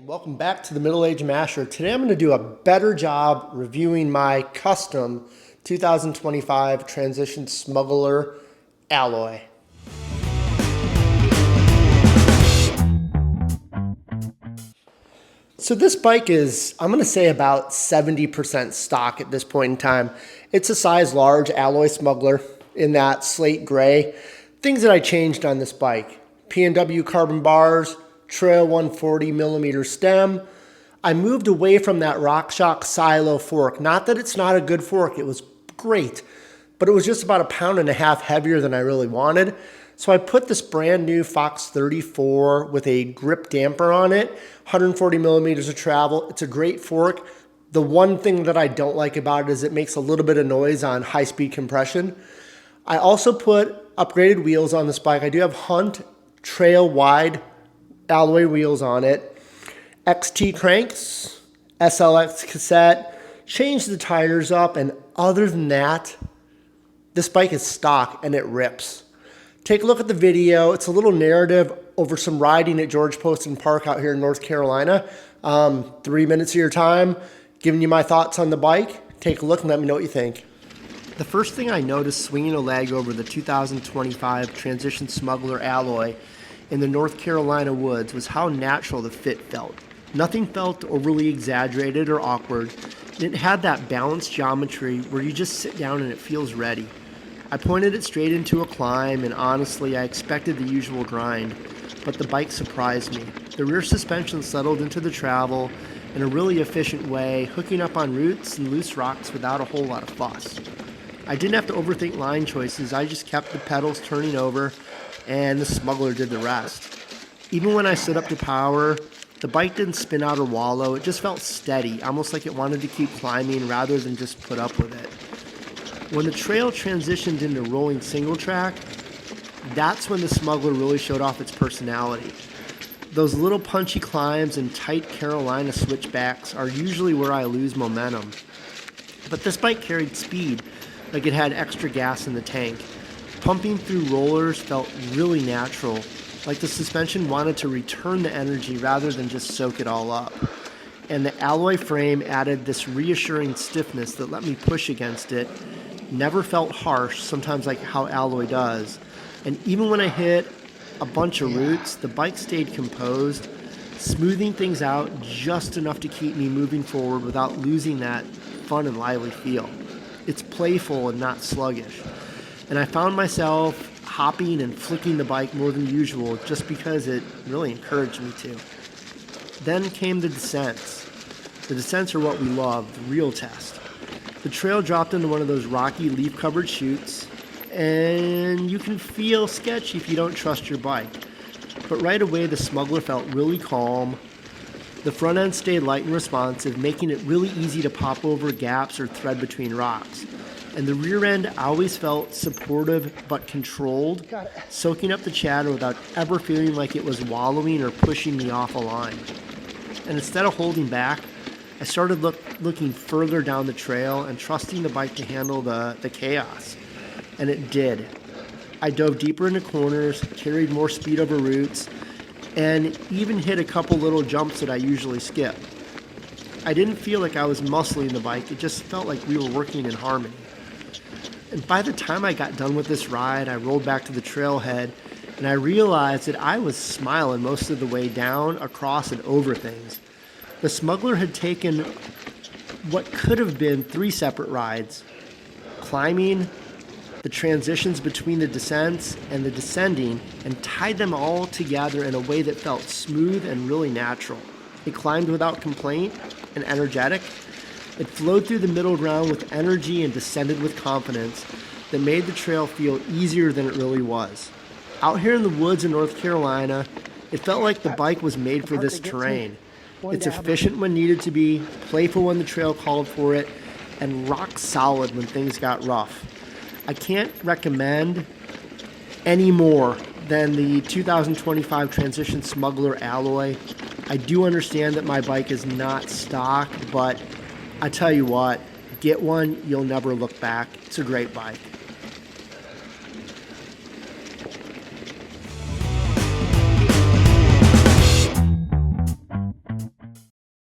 Welcome back to the Middle Age Masher. Today I'm going to do a better job reviewing my custom 2025 Transition Smugger Alloy. So this bike is, I'm going to say, about 70% stock at this point in time. It's a size large alloy smuggler in that slate gray. Things that I changed on this bike: P&W carbon bars, trail 140 millimeter stem. I moved away from that RockShox silo fork. Not that it's not a good fork, it was great, but it was just about 1.5 pounds heavier than I really wanted. So I put this brand new Fox 34 with a grip damper on it, 140 millimeters of travel. It's a great fork. The one thing that I don't like about it is it makes a little bit of noise on high-speed compression. I also put upgraded wheels on this bike. I do have Hunt trail wide alloy wheels on it, XT cranks, SLX cassette, changed the tires up, and other than that, this bike is stock and it rips. Take a look at the video. It's a little narrative over some riding at George Poston Park out here in North Carolina. 3 minutes of your time, giving you my thoughts on the bike. Take a look and let me know what you think. The first thing I noticed swinging a leg over the 2025 Transition Smugger Alloy in the North Carolina woods was how natural the fit felt. Nothing felt overly exaggerated or awkward. It had that balanced geometry where you just sit down and it feels ready. I pointed it straight into a climb, and honestly, I expected the usual grind, but the bike surprised me. The rear suspension settled into the travel in a really efficient way, hooking up on roots and loose rocks without a whole lot of fuss. I didn't have to overthink line choices. I just kept the pedals turning over, and the smuggler did the rest. Even when I stood up to power, the bike didn't spin out or wallow. It just felt steady, almost like it wanted to keep climbing rather than just put up with it. When the trail transitioned into rolling single track, that's when the smuggler really showed off its personality. Those little punchy climbs and tight Carolina switchbacks are usually where I lose momentum. But this bike carried speed, like it had extra gas in the tank. Pumping through rollers felt really natural, like the suspension wanted to return the energy rather than just soak it all up. And the alloy frame added this reassuring stiffness that let me push against it. Never felt harsh, sometimes like how alloy does. And even when I hit a bunch of roots, the bike stayed composed, smoothing things out just enough to keep me moving forward without losing that fun and lively feel. It's playful and not sluggish. And I found myself hopping and flicking the bike more than usual just because it really encouraged me to. Then came the descents. The descents are what we love, the real test. The trail dropped into one of those rocky leaf-covered chutes, and you can feel sketchy if you don't trust your bike. But right away, the smuggler felt really calm. The front end stayed light and responsive, making it really easy to pop over gaps or thread between rocks. And the rear end always felt supportive but controlled, soaking up the chatter without ever feeling like it was wallowing or pushing me off a line. And instead of holding back, I started looking further down the trail and trusting the bike to handle the chaos. And it did. I dove deeper into corners, carried more speed over roots, and even hit a couple little jumps that I usually skip. I didn't feel like I was muscling the bike, it just felt like we were working in harmony. And by the time I got done with this ride, I rolled back to the trailhead, and I realized that I was smiling most of the way down, across, and over things. The smuggler had taken what could have been 3 separate rides: climbing, the transitions between the descents, and the descending, and tied them all together in a way that felt smooth and really natural. It climbed without complaint and energetic. It flowed through the middle ground with energy and descended with confidence that made the trail feel easier than it really was. Out here in the woods in North Carolina, it felt like the bike was made for this terrain. It's efficient when needed to be, playful when the trail called for it, and rock solid when things got rough. I can't recommend any more than the 2025 Transition Smugger Alloy. I do understand that my bike is not stock, but I tell you what, get one, you'll never look back. It's a great bike.